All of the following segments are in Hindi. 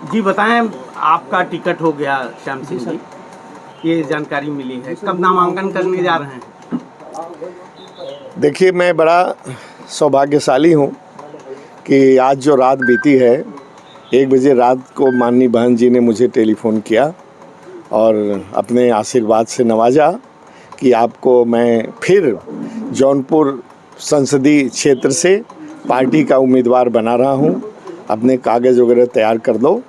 जी बताएं, आपका टिकट हो गया श्याम सिंह जी, ये जानकारी मिली है, कब नामांकन करने जा रहे हैं? देखिए, मैं बड़ा सौभाग्यशाली हूँ कि आज जो रात बीती है, 1 बजे रात को माननीय बहन जी ने मुझे टेलीफोन किया और अपने आशीर्वाद से नवाजा कि आपको मैं फिर जौनपुर संसदीय क्षेत्र से पार्टी का उम्मीदवार बना रहा हूँ, अपने कागज़ वगैरह तैयार कर दो।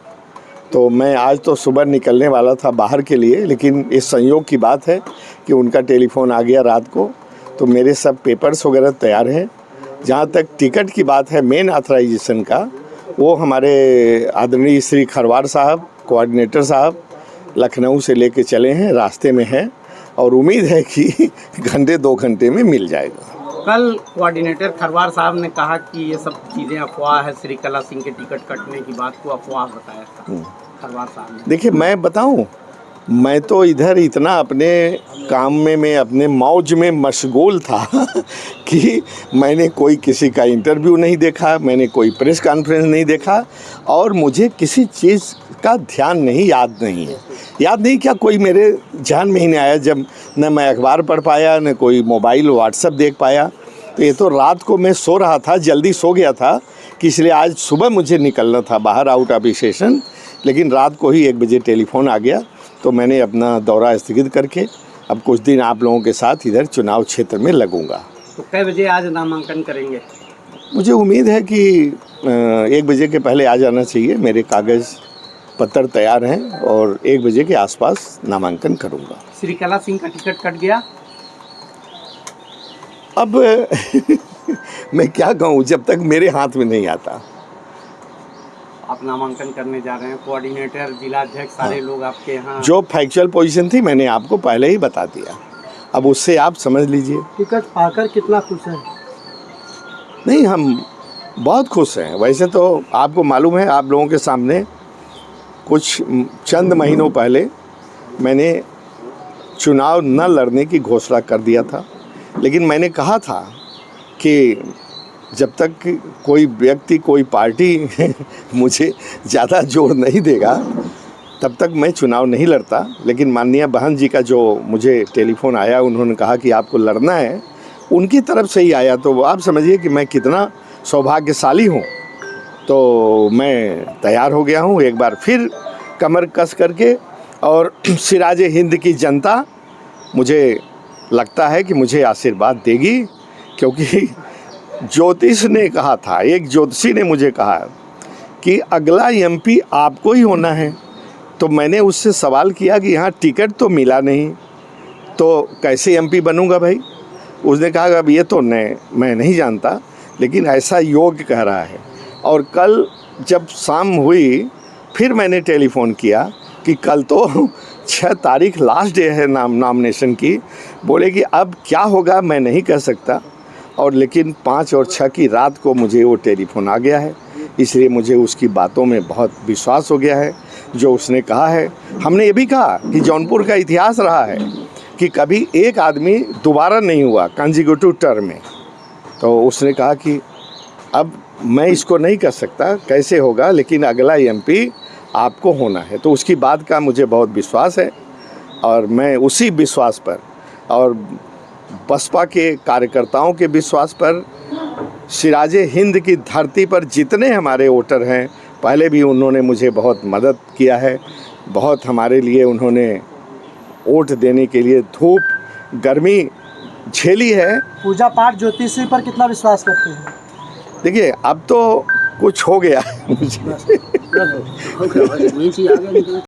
तो मैं आज तो सुबह निकलने वाला था बाहर के लिए, लेकिन इस संयोग की बात है कि उनका टेलीफोन आ गया रात को, तो मेरे सब पेपर्स वगैरह तैयार हैं। जहाँ तक टिकट की बात है मेन ऑथराइजेशन का, वो हमारे आदरणीय श्री खरवार साहब, कोऑर्डिनेटर साहब लखनऊ से लेके चले हैं, रास्ते में हैं और उम्मीद है कि घंटे 2 घंटे में मिल जाएगा। कल कोऑर्डिनेटर खरवार साहब ने कहा कि ये सब चीज़ें अफवाह है, श्रीकला सिंह के टिकट कटने की बात को अफवाह बताया था खरवार साहब ने। देखिए, मैं बताऊं, मैं तो इधर इतना अपने काम में, मैं अपने मौज में मशगूल था कि मैंने कोई किसी का इंटरव्यू नहीं देखा, मैंने कोई प्रेस कॉन्फ्रेंस नहीं देखा और मुझे किसी चीज़ का ध्यान नहीं, याद नहीं है। याद नहीं क्या, कोई मेरे ध्यान में ही नहीं आया। जब न मैं अखबार पढ़ पाया, न कोई मोबाइल व्हाट्सएप देख पाया। तो ये तो रात को मैं सो रहा था, जल्दी सो गया था कि इसलिए आज सुबह मुझे निकलना था बाहर आउट ऑफ स्टेशन, लेकिन रात को ही 1 बजे टेलीफोन आ गया। तो मैंने अपना दौरा स्थगित करके अब कुछ दिन आप लोगों के साथ इधर चुनाव क्षेत्र में लगूंगा। तो कै बजे आज नामांकन करेंगे? मुझे उम्मीद है कि 1 बजे के पहले आ जाना चाहिए। मेरे कागज़ पत्र तैयार हैं और 1 बजे के आसपास नामांकन करूंगा। श्रीकला सिंह का टिकट कट गया? अब मैं क्या कहूँ, जब तक मेरे हाथ में नहीं आता। आप नामांकन करने जा रहे हैं, कोऑर्डिनेटर, जिला अध्यक्ष, सारे लोग आपके यहाँ। जो फैक्चुअल पोजीशन थी मैंने आपको पहले ही बता दिया, अब उससे आप समझ लीजिए। टिकट पाकर कितना खुश है? नहीं, हम बहुत खुश हैं। वैसे तो आपको मालूम है, आप लोगों के सामने कुछ चंद महीनों पहले मैंने चुनाव न लड़ने की घोषणा कर दिया था, लेकिन मैंने कहा था कि जब तक कोई व्यक्ति, कोई पार्टी मुझे ज़्यादा जोर नहीं देगा तब तक मैं चुनाव नहीं लड़ता। लेकिन माननीय बहन जी का जो मुझे टेलीफोन आया, उन्होंने कहा कि आपको लड़ना है, उनकी तरफ से ही आया, तो आप समझिए कि मैं कितना सौभाग्यशाली हूँ। तो मैं तैयार हो गया हूँ एक बार फिर कमर कस करके, और सिराज हिंद की जनता मुझे लगता है कि मुझे आशीर्वाद देगी, क्योंकि ज्योतिष ने कहा था, एक ज्योतिषी ने मुझे कहा कि अगला एमपी आपको ही होना है। तो मैंने उससे सवाल किया कि यहाँ टिकट तो मिला नहीं, तो कैसे एमपी बनूँगा भाई? उसने कहा अब ये तो मैं नहीं जानता, लेकिन ऐसा योग कह रहा है। और कल जब शाम हुई, फिर मैंने टेलीफोन किया कि कल तो 6 तारीख लास्ट डे है नॉमिनेशन की। बोले कि अब क्या होगा मैं नहीं कह सकता, और लेकिन 5 और 6 की रात को मुझे वो टेलीफोन आ गया है, इसलिए मुझे उसकी बातों में बहुत विश्वास हो गया है। जो उसने कहा है, हमने ये भी कहा कि जौनपुर का इतिहास रहा है कि कभी एक आदमी दोबारा नहीं हुआ कंसेक्यूटिव टर्म में। तो उसने कहा कि अब मैं इसको नहीं कर सकता, कैसे होगा, लेकिन अगला एमपी आपको होना है। तो उसकी बात का मुझे बहुत विश्वास है, और मैं उसी विश्वास पर और बसपा के कार्यकर्ताओं के विश्वास पर, सिराजे हिंद की धरती पर जितने हमारे वोटर हैं, पहले भी उन्होंने मुझे बहुत मदद किया है, बहुत हमारे लिए उन्होंने वोट देने के लिए धूप गर्मी झेली है। पूजा पाठ ज्योतिषी पर कितना विश्वास करते हैं? देखिए, अब तो कुछ हो गया है मुझे।